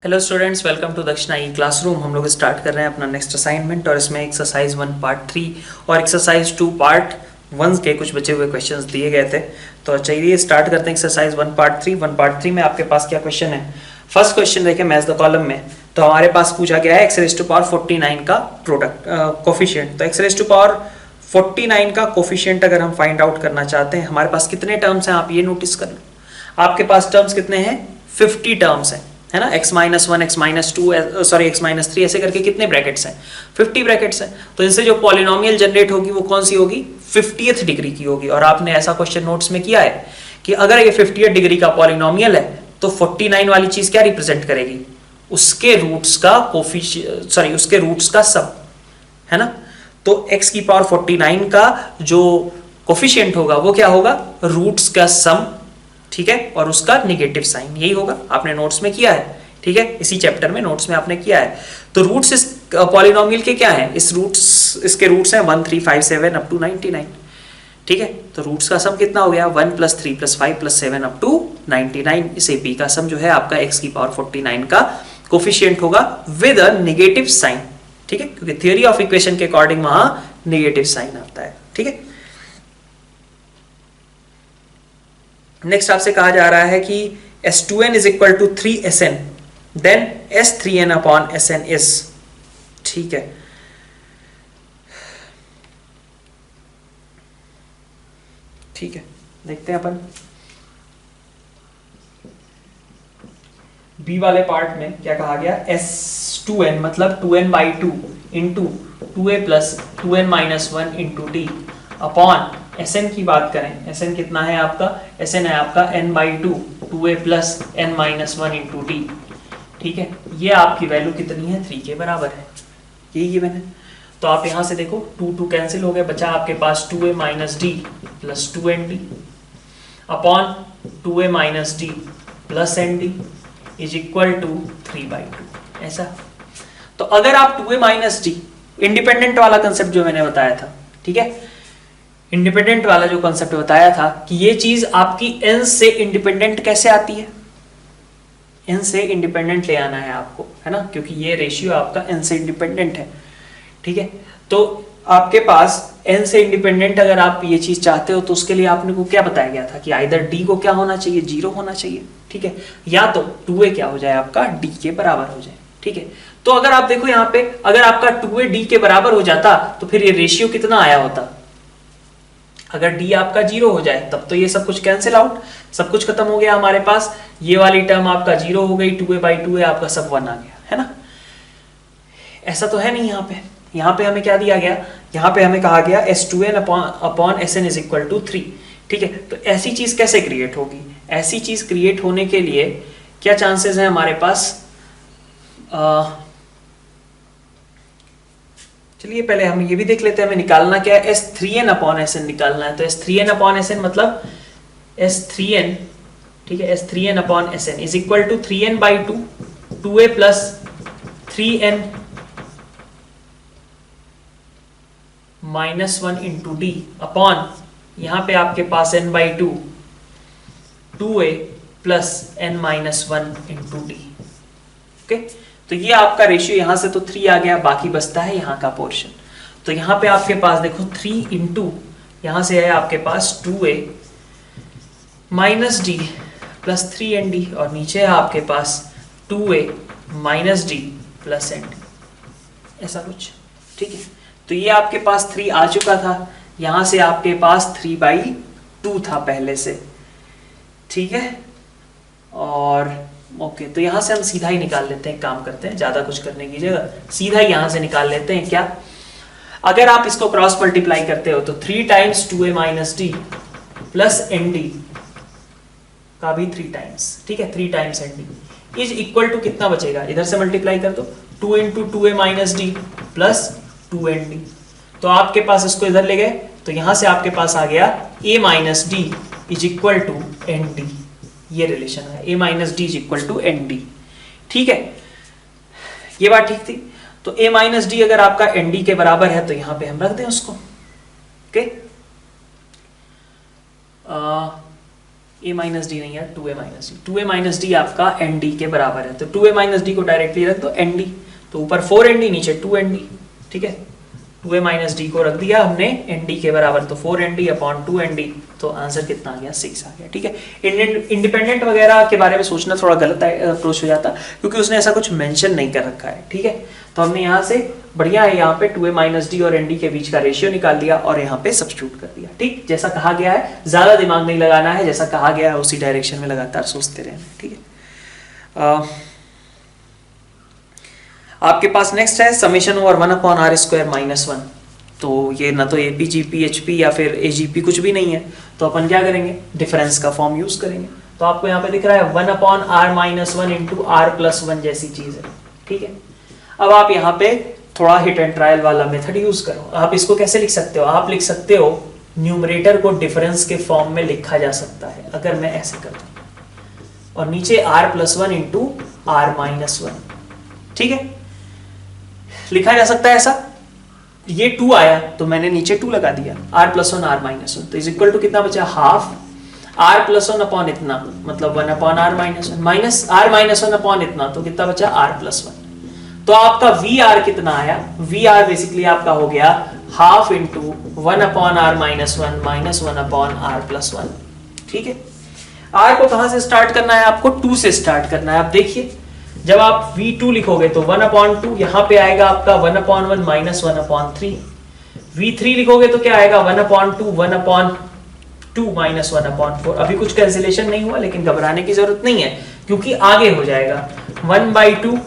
Hello students, welcome to दक्षिणा ई classroom. हम लोग स्टार्ट कर रहे हैं अपना नेक्स्ट असाइनमेंट और इसमें एक्सरसाइज 1 पार्ट 3 और एक्सरसाइज 2 पार्ट 1 के कुछ बचे हुए क्वेश्चंस दिए गए थे। तो चलिए स्टार्ट करते हैं एक्सरसाइज 1 पार्ट 3। 1 पार्ट 3 में आपके पास क्या क्वेश्चन है? फर्स्ट क्वेश्चन देखें, मैच द कॉलम में। तो हमारे पास पूछा गया है एक्स रेज़ टू पावर 49 का प्रोडक्ट कोफिशिएंट। तो एक्स रेज़ टू पावर 49 का कोफिशिएंट अगर हम फाइंड आउट करना चाहते हैं, हमारे पास कितने टर्म्स हैं आप ये नोटिस कर लो। आपके पास टर्म्स कितने हैं? 50 टर्म्स हैं, है ना। x minus 1, x minus 2, sorry x minus 3, ऐसे करके कितने ब्रैकेट्स हैं? 50 ब्रैकेट्स हैं। तो इनसे जो पॉलिनोमियल जनरेट होगी वो कौन सी होगी? 50th डिग्री की होगी। और आपने ऐसा क्वेश्चन नोट्स में किया है कि अगर ये 50th डिग्री का पॉलिनोमियल है तो 49 वाली चीज क्या रिप्रेजेंट करेगी? उसके रूट्स का उसके रूट्स का सम, है ना। तो x की पावर 49 का जो कोफिशिएंट होगा वो क्या होगा? रूट्स का सम, ठीक है, और उसका निगेटिव साइन, यही होगा। आपने नोट्स में किया है, ठीक है, इसी चैप्टर में नोट्स में आपने किया है। तो रूट्स इस पॉलिनोमियल के क्या हैं? इसके रूट्स हैं 1, 3, 5, 7 अप टू 99, ठीक है। तो रूट्स का सम कितना हो गया? 1 + 3 + 5 + 7 अप टू 99। इसे p का सम जो है आपका x की पावर 49 का कोफिशिएंट होगा विद अ नेगेटिव साइन, ठीक है, क्योंकि थ्योरी ऑफ इक्वेशन के अकॉर्डिंग वहां नेगेटिव साइन आता है, ठीक है। नेक्स्ट आपसे कहा जा रहा है कि S2n is equal to 3Sn, then S3n upon Sn is, ठीक है। ठीक है, देखते हैं अपन बी वाले पार्ट में क्या कहा गया। S2n मतलब 2n/2 into 2a plus 2n-1 into d upon Sn की बात करें, Sn कितना है आपका? Sn है आपका n/2 2a plus n-1 into D, ठीक है। ये आपकी वैल्यू कितनी है? 3 के बराबर है, यही गिवन है। तो आप यहां से देखो 2 कैंसिल हो गए, बचा आपके पास 2a minus d plus 2nd upon 2a minus d plus nd is equal to 3/2, ऐसा। तो अगर आप 2a माइनस डी, इंडिपेंडेंट वाला कंसेप्ट जो मैंने बताया था, ठीक है, इंडिपेंडेंट वाला जो कंसेप्ट बताया था कि ये चीज आपकी n से इंडिपेंडेंट कैसे आती है? n से इंडिपेंडेंट ले आना है आपको, है ना, क्योंकि ये रेशियो आपका n से इंडिपेंडेंट है, ठीक है। तो आपके पास n से इंडिपेंडेंट अगर आप ये चीज चाहते हो तो उसके लिए आपने को क्या बताया गया था कि आइदर d को क्या होना चाहिए? 0 होना चाहिए, ठीक है, या तो 2a क्या हो जाए आपका? d के बराबर हो जाए, ठीक है। तो अगर आप देखो यहाँ पे, अगर आपका 2a d के बराबर हो जाता तो फिर ये रेशियो कितना आया होता? अगर d आपका 0 हो जाए तब तो ये सब कुछ कैंसिल आउट, सब कुछ खत्म हो गया हमारे पास। ये वाली टर्म आपका 0 हो गई, 2a/2a आपका सब 1 आ गया, है ना। ऐसा तो है नहीं यहाँ पे। यहाँ पे हमें क्या दिया गया? यहाँ पे हमें कहा गया S2n upon Sn is equal to 3, ठीक है। तो ऐसी चीज कैसे क्रिएट होगी? ऐसी चीज क्रिएट होने के लिए क्या चांसेस है हमारे पास? चलिए पहले हम ये भी देख लेते हैं, हमें निकालना क्या है? S3n अपॉन Sn निकालना है। तो S3n अपॉन Sn मतलब S3n, ठीक है, S3n upon Sn is equal to 3n/2 2a plus 3n -1 into d upon यहां पे आपके पास n/2 2a plus n-1 into d, okay. तो ये आपका रेशियो यहां से तो 3 आ गया, बाकी बचता है यहां का पोर्शन। तो यहां पे आपके पास देखो 3 इंटू यहां से है आपके पास 2a minus d plus 3nd और नीचे है आपके पास 2a minus d plus nd, ऐसा कुछ, ठीक है। तो ये आपके पास 3 आ चुका था, यहां से आपके पास 3/2 था पहले से, ठीक है। और ओके, तो यहां से हम सीधा ही निकाल लेते हैं, काम करते हैं, ज्यादा कुछ करने की जगह सीधा ही यहां से निकाल लेते हैं। क्या? अगर आप इसको क्रॉस मल्टीप्लाई करते हो तो 3 times 2a minus d plus nd का भी 3 टाइम्स, ठीक है, 3 times nd is equal to कितना बचेगा? इधर से मल्टीप्लाई कर दो, 2 into 2a minus d plus 2nd। तो आपके पास इसको इधर ले गए तो यहां से आपके पास आ गया a minus d is equal to nd, ये रिलेशन है, a minus d is equal to nd, ठीक है। ये बात ठीक थी। तो a माइनस डी अगर आपका nd के बराबर है तो यहां पे हम रख दें उसको, ओके। a माइनस डी नहीं है, 2a minus D, 2a minus D आपका nd के बराबर है, तो 2a माइनस डी को डायरेक्टली रख दो nd, तो ऊपर 4nd नीचे 2nd, ठीक है, 2a माइनस डी को रख दिया हमने nd के बराबर, तो 4nd अपॉन 2nd, तो आंसर कितना आ गया 6 आ गया, ठीक है। इंडिपेंडेंट वगैरह के बारे में सोचना थोड़ा गलत अप्रोच हो जाता क्योंकि उसने ऐसा कुछ मेंशन नहीं कर रखा है, ठीक है। तो हमने यहाँ से बढ़िया है, यहाँ पे 2a माइनस डी और nd के बीच का रेशियो निकाल लिया और यहाँ पे सब्स्टिट्यूट कर दिया, ठीक, जैसा कहा गया है, ज्यादा दिमाग नहीं लगाना है, जैसा कहा गया है उसी डायरेक्शन में लगातार सोचते रहना, ठीक है। आपके पास नेक्स्ट है summation over 1 upon r square minus 1, तो ये ना तो एपी जीपी एचपी या फिर एजीपी कुछ भी नहीं है, तो अपन क्या करेंगे, डिफरेंस का फॉर्म यूज करेंगे। तो आपको यहाँ पे दिख रहा है 1 upon r minus 1 into r plus 1 जैसी चीज है, ठीक है। अब आप यहाँ पे थोड़ा हिट एंड ट्रायल वाला मेथड यूज करो। आप इसको कैसे लिख सकते हो, आप लिख सकते हो न्यूमरेटर को डिफरेंस के फॉर्म में लिखा जा सकता है, अगर मैं ऐसे कर दूं, और नीचे r plus 1 into r minus 1, ठीक है, लिखा जा सकता है ऐसा। ये 2 आया तो मैंने नीचे 2 लगा दिया, r प्लस 1 r माइनस 1, तो इज इक्वल टू कितना बचा, हाफ r प्लस 1 अपॉन इतना, मतलब 1 upon r minus 1, minus r minus 1 upon इतना, तो कितना बचा r प्लस 1। तो आपका vr कितना आया, vr बेसिकली आपका हो गया half into 1 upon r minus 1 minus 1 upon r plus 1, ठीक है। r को कहां से स्टार्ट करना है, आपको 2 से स्टार्ट करना है। आप देखिए जब आप v2 लिखोगे तो 1 अपॉन 2 यहाँ पे आएगा आपका 1 अपॉन 1 माइनस 1 अपॉन 3, v3 लिखोगे तो क्या आएगा 1 अपॉन 2 1 अपॉन 2 माइनस 1 अपॉन 4। अभी कुछ कैंसिलेशन नहीं हुआ, लेकिन घबराने की जरूरत नहीं है क्योंकि आगे हो जाएगा 1/2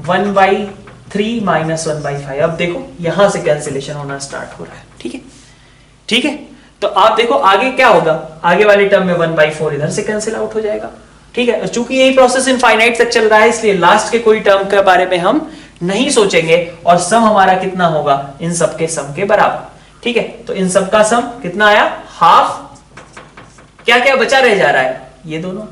1/3 माइनस 1/5। अब देखो यहां से कैंसिलेशन होना स्टार्ट हो रहा है, ठीक है, ठीक है। तो आप देखो आगे क्या होगा, आगे वाले टर्म में 1/4 इधर से कैंसिल आउट हो जाएगा, ठीक है। चूंकि यही प्रोसेस इनफाइनाइट तक चल रहा है, इसलिए लास्ट के कोई टर्म के बारे में हम नहीं सोचेंगे, और सम हमारा कितना होगा, इन सब के सम के बराबर, ठीक है। तो इन सब का सम कितना आया, हाफ, क्या क्या बचा रह जा रहा है, ये दोनों,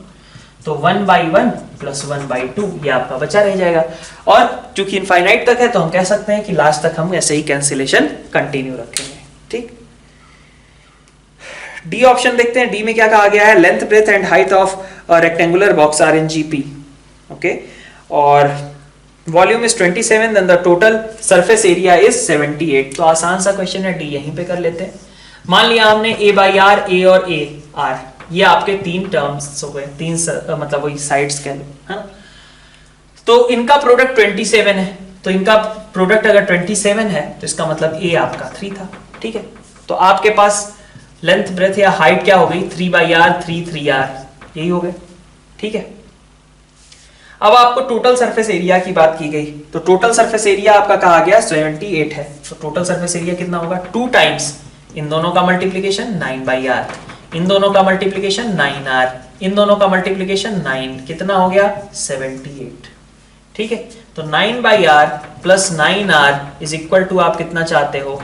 तो 1/1 प्लस 1/2 ये आपका बचा रह जाएगा। और चूंकि इनफाइनाइट तक है तो हम कह सकते हैं कि लास्ट तक हम ऐसे ही कैंसिलेशन कंटिन्यू रखेंगे, ठीक। डी ऑप्शन देखते हैं, डी में क्या कहा गया है, length breadth and height of rectangular box are in GP, okay, और volume is 27 and the total surface area is 78। तो आसान सा क्वेश्चन है, डी यहीं पे कर लेते हैं। मान लिया हमने a/r, a और a r, ये आपके 3 टर्म्स हो गए, 3 मतलब वही साइड्स कह लो, है ना। तो इनका प्रोडक्ट 27 है, तो इनका प्रोडक्ट अगर 27 है तो इसका मतलब a आपका 3 था, ठीक है। तो आपके पास लेंथ ब्रेथ या हाइट क्या हो गई, 3/r 3/3r, यही हो गए, ठीक है। अब आपको टोटल सरफेस एरिया की बात की गई, तो टोटल सरफेस एरिया आपका कहा गया 78 है, तो टोटल सरफेस एरिया कितना होगा, 2 टाइम्स इन दोनों का मल्टीप्लीकेशन 9/r, इन दोनों का मल्टीप्लीकेशन 9r, इन दोनों का मल्टीप्लीकेशन 9, कितना हो गया 78, ठीक है। तो 9/r plus 9r is equal to आप कितना चाहते हो,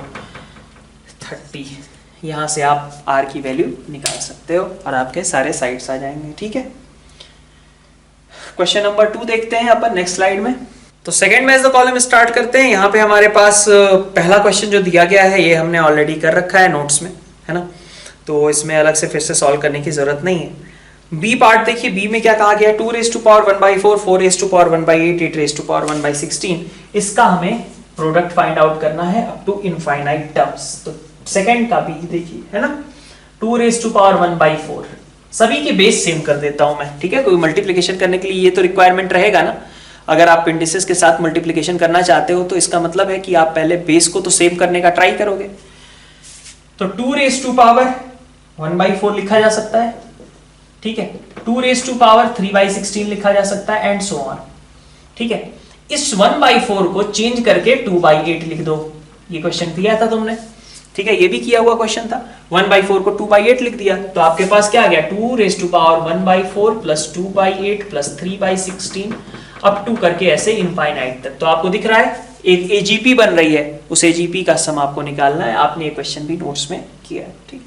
30। यहां से आप r की वैल्यू निकाल सकते हो और आपके सारे साइड्स आ जाएंगे, ठीक है। क्वेश्चन नंबर 2 देखते हैं अपन नेक्स्ट स्लाइड में। तो second match the column start करते हैं। यहाँ पे हमारे पास पहला क्वेश्चन जो दिया गया है ये हमने ऑलरेडी कर रखा है नोट्स में, है ना, तो इसमें अलग से फिर से सॉल्व करने की जरूरत नहीं है। बी पार्ट देखिए, बी में क्या कहा गया है, 2 raised to power 1/4 4 raised to power 1/8 8 raised to power 1/16। इसका हमें प्रोडक्ट फाइंड आउट करना है अप टू इनफाइनाइट टर्म्स। तो सेकंड का भी देखिए, है ना, 2 raised to power 1/4, सभी के बेस सेम कर देता हूं मैं, ठीक है। कोई मल्टीप्लिकेशन करने के लिए ये तो रिक्वायरमेंट रहेगा ना, अगर आप इंडिसेस के साथ मल्टीप्लिकेशन करना चाहते हो तो इसका मतलब है कि आप पहले बेस को तो सेम करने का ट्राई करोगे। तो 2 raised to power 1/4 लिखा जा सकता है, ठीक है, 2 raised to power 3/16 लिखा जा सकता है, एंड सो ऑन, ठीक है। इस 1/4 को चेंज करके 2/8 लिख दो, ये क्वेश्चन किया था तुमने, ठीक है, ये भी किया हुआ क्वेश्चन था। 1/4 को 2/8 लिख दिया तो आपके पास क्या आ गया, 2 raised to power 1/4 plus 2/8 plus 3/16 up to करके ऐसे इनफाइनाइट तक। तो आपको दिख रहा है एक एजीपी बन रही है, उस एजीपी का सम आपको निकालना है। आपने ये क्वेश्चन भी नोट्स में किया है, ठीक।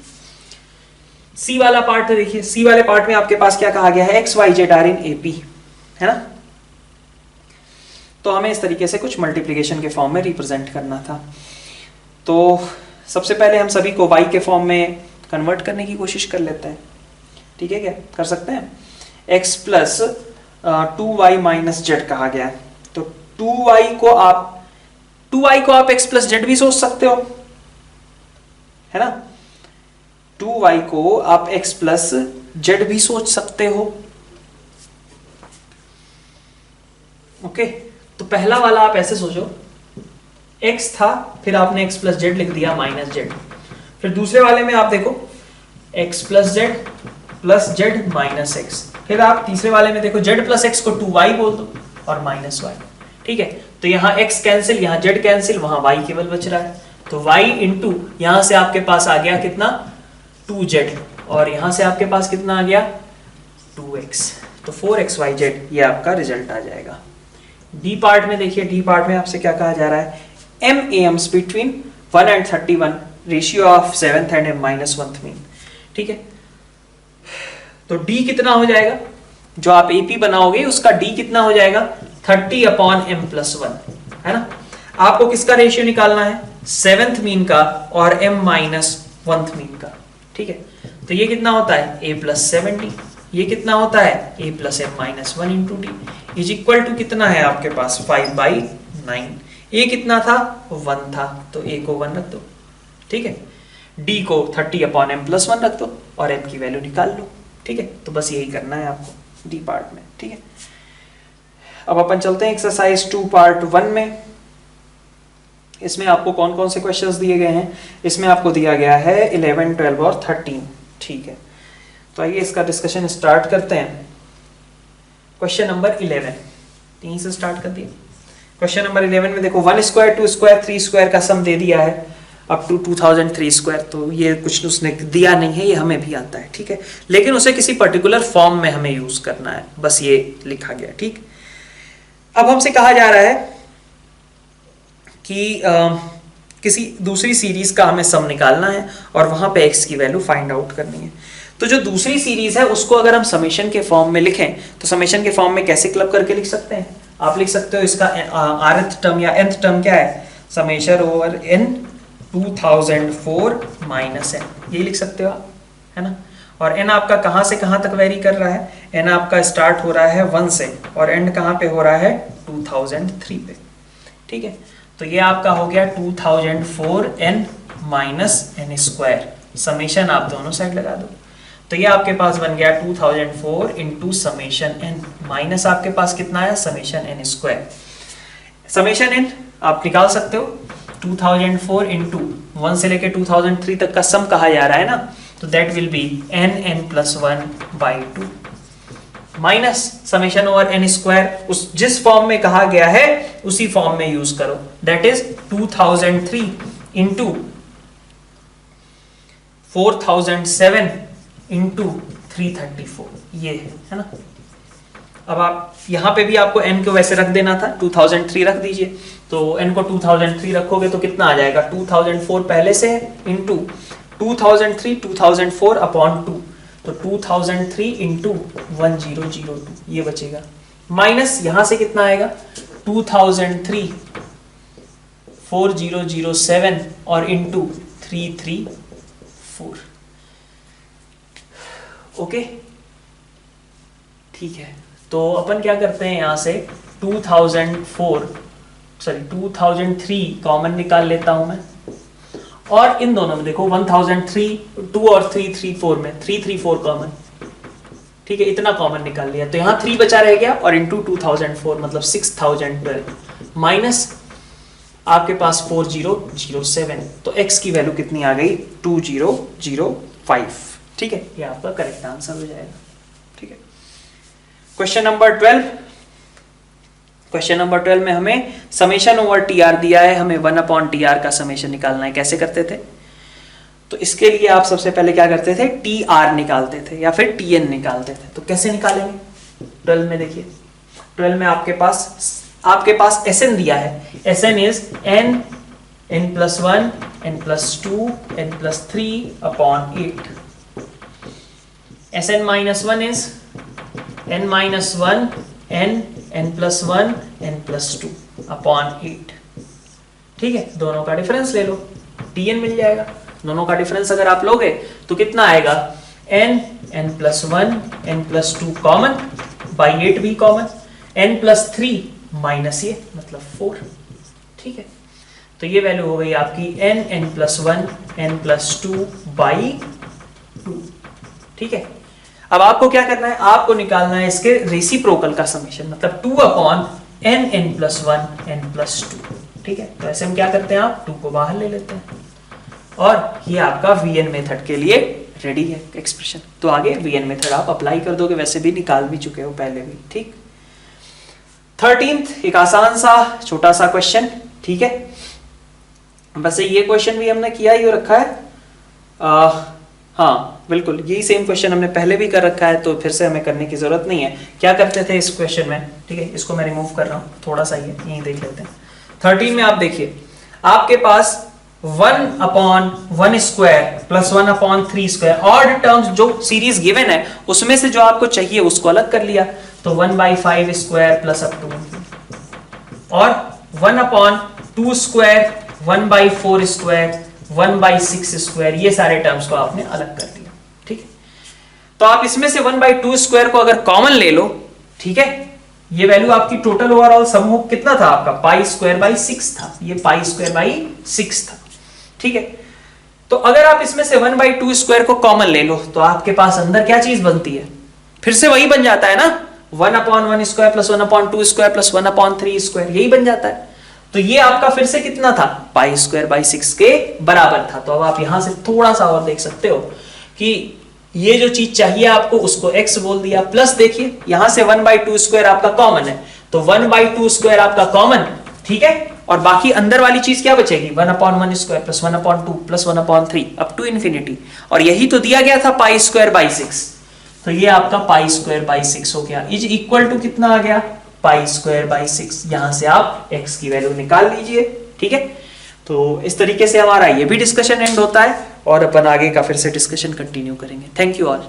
सी वाला पार्ट देखिए, सी वाले पार्ट में आपके पास क्या कहा गया है, x y z are in AP, है ना। तो हमें इस तरीके से कुछ मल्टीप्लिकेशन के फॉर्म में रिप्रेजेंट करना था। तो सबसे पहले हम सभी को y के फॉर्म में कन्वर्ट करने की कोशिश कर लेते हैं। ठीक है, क्या कर सकते हैं, x plus 2y minus Z कहा गया है, तो 2y को आप x प्लस जेड भी सोच सकते हो, है ना, 2y को आप x प्लस जेड भी सोच सकते हो। ओके, तो पहला वाला आप ऐसे सोचो, x था, फिर आपने x प्लस जेड लिख दिया माइनस जेड, फिर दूसरे वाले में आप देखो x plus Z minus x, फिर आप तीसरे वाले में देखो z प्लस एक्स को 2y बोल दो और माइनस y, ठीक है, तो यहाँ x कैंसिल, यहाँ z कैंसिल, वहां y केवल बच रहा है, तो y इंटू यहां से आपके पास आ गया कितना 2z, और यहां से आपके पास कितना आ गया 2x, तो 4xyz ये आपका रिजल्ट आ जाएगा। डी पार्ट में देखिए, डी पार्ट में आपसे क्या कहा जा रहा है, m AMs between 1 and 31, ratio of 7th and m-1th mean, ठीक है, तो d कितना हो जाएगा, जो आप AP बनाओगे उसका d कितना हो जाएगा 30/m+1, है ना, आपको किसका रेशियो निकालना है 7th मीन का और m-1th मीन का, ठीक है, तो ये कितना होता है a + 70, ये कितना होता है a + m-1 × d is equal to कितना है आपके पास 5/9, a कितना था 1 था, तो a को 1 रख दो, ठीक है, d को 30/m+1 रख दो और m की वैल्यू निकाल लो, ठीक है, तो बस यही करना है आपको डी पार्ट में, ठीक है। अब अपन चलते हैं एक्सरसाइज 2 पार्ट 1 में। इसमें आपको कौन कौन से क्वेश्चंस दिए गए हैं, इसमें आपको दिया गया है 11, 12 और 13, ठीक है, तो आइए इसका डिस्कशन स्टार्ट करते हैं। क्वेश्चन नंबर 11 3 से स्टार्ट कर दिए। क्वेश्चन नंबर 11 में देखो 1 स्क्वायर 2 स्क्वायर 3 स्क्वायर का सम दे दिया है अप टू 2003 स्क्वायर, तो ये कुछ उसने दिया नहीं है, ये हमें भी आता है, ठीक है, लेकिन उसे किसी पर्टिकुलर फॉर्म में हमें यूज करना है, बस ये लिखा गया, ठीक। अब हमसे कहा जा रहा है कि किसी दूसरी सीरीज का हमें सम निकालना है और वहां पे x की वैल्यू फाइंड आउट करनी है। तो जो दूसरी सीरीज है उसको अगर हम समेशन के फॉर्म में लिखें तो समेशन के फॉर्म में कैसे क्लब करके लिख सकते हैं, आप लिख सकते हो इसका rth टर्म या nth टर्म क्या है, summation over n 2004 minus n, ये लिख सकते हो आप, है ना, और n आपका कहां से कहां तक वेरी कर रहा है, n आपका स्टार्ट हो रहा है 1 से और एंड कहां पे हो रहा है 2003 पे, ठीक है, तो ये आपका हो गया 2004 n minus n square, summation आप दोनों साइड लगा दो, तो ये आपके पास बन गया 2004 इंटू समेशन n माइनस आपके पास कितना आया summation n square, summation n आप निकाल सकते हो 2004 इंटू 1 से लेके 2003 तक का सम कहा जा रहा है ना, तो that will be n+1/2 minus summation over n square, उस जिस फॉर्म में कहा गया है उसी फॉर्म में यूज करो, दैट इज 2003 इंटू 4007 इंटू 334, ये है ना। अब आप यहाँ पे भी आपको n को वैसे रख देना था, 2003 रख दीजिए, तो n को 2003 रखोगे तो कितना आ जाएगा 2004 पहले से है इंटू 2003 2004 अपॉन 2, तो 2003 इंटू 1002 ये बचेगा, माइनस यहाँ से कितना आएगा 2003 4007 और इंटू 334, ओके, ठीक है, तो अपन क्या करते हैं यहाँ से 2003 कॉमन निकाल लेता हूं मैं, और इन दोनों में देखो 1003 2 और 334 में 334 कॉमन, ठीक है, इतना कॉमन निकाल लिया, तो यहाँ 3 बचा रह गया और इंटू 2004 मतलब 6012 माइनस आपके पास 4007, तो x की वैल्यू कितनी आ गई 2005, ठीक है, ये आपका करेक्ट आंसर हो जाएगा, ठीक है। क्वेश्चन नंबर 12, क्वेश्चन नंबर 12 में हमें समेशन ओवर टीआर दिया है, हमें 1/tr का समेशन निकालना है, कैसे करते थे, तो इसके लिए आप सबसे पहले क्या करते थे टीआर निकालते थे या फिर टीएन निकालते थे, तो कैसे निकालेंगे 12 में देखिए, 12 में आपके पास Sn दिया है, Sn is n+1 n+2 n+3/8, Sn-1 is n-1 n+1 n+2/8, ठीक है, दोनों का डिफरेंस ले लो, Tn मिल जाएगा, दोनों का डिफरेंस अगर आप लोगे तो कितना आएगा n, n+1, n+2 common, by 8 भी कॉमन, n+3 माइनस ये मतलब 4, ठीक है। तो ये वैल्यू हो गई आपकी n, n+1, n+2 बाई 2, ठीक है। अब आपको क्या करना है, आपको निकालना है इसके रेसिप्रोकल का समेशन, मतलब 2/n, n+1, n+2, ठीक है। तो ऐसे हम क्या करते हैं, आप 2 को बाहर ले लेते हैं और ये आपका वीएन मेथड के लिए रेडी है एक्सप्रेशन। तो आगे वीएन मेथड आप अप्लाई कर दोगे, वैसे भी निकाल भी चुके हो पहले भी, ठीक। 13th एक आसान सा छोटा सा क्वेश्चन, ठीक है। वैसे ये क्वेश्चन भी हमने किया ही हो रखा है, हाँ बिल्कुल यही सेम क्वेश्चन हमने पहले भी कर रखा है, तो फिर से हमें करने की जरूरत नहीं है। क्या करते थे इस क्वेश्चन में, ठीक है, इसको मैं रिमूव कर रहा हूँ, थोड़ा सा ये यहीं देख लेते हैं। 13 में आप देखिए, आपके पास 1/1 square plus 1/3 square odd terms जो सीरीज गिवन है उसमें से जो आपको चाहिए उसको अलग कर लिया, तो 1/5 स्क्वायर प्लस अप टू, और 1/2 स्क्वायर, 1/4 स्क्वायर, 1/6 स्क्वायर, ये सारे टर्म्स को आपने अलग कर दिया, ठीक है। तो आप इसमें से 1/2 स्क्वायर को अगर कॉमन ले लो, ठीक है, ये वैल्यू आपकी टोटल ओवरऑल समूह कितना था आपका, π²/6 था, ये π²/6 था, ठीक है। तो अगर आप इसमें से 1/2 स्क्वायर को कॉमन ले लो तो आपके पास अंदर क्या चीज बनती है, फिर से वही बन जाता है ना, 1/1 square plus 1/2 square plus 1/3 square, यही बन जाता है। तो ये आपका फिर से कितना था, π²/6 के बराबर था। तो अब आप यहां से थोड़ा सा और देख सकते हो कि ये जो चीज चाहिए आपको उसको x बोल दिया, प्लस देखिए यहां से 1/2 स्क्वायर आपका कॉमन है, तो 1/2 स्क्वायर आपका कॉमन, ठीक है, और बाकी अंदर वाली चीज क्या बचेगी, 1/1 square plus 1/2 plus 1/3 up to infinity, और यही तो दिया गया था π²/6। तो ये आपका π²/6 हो गया, इज इक्वल टू कितना आ गया, π²/6। यहां से आप x की वैल्यू निकाल लीजिए, ठीक है। तो इस तरीके से हमारा ये भी डिस्कशन एंड होता है और अपन आगे का फिर से डिस्कशन कंटिन्यू करेंगे। Thank you all.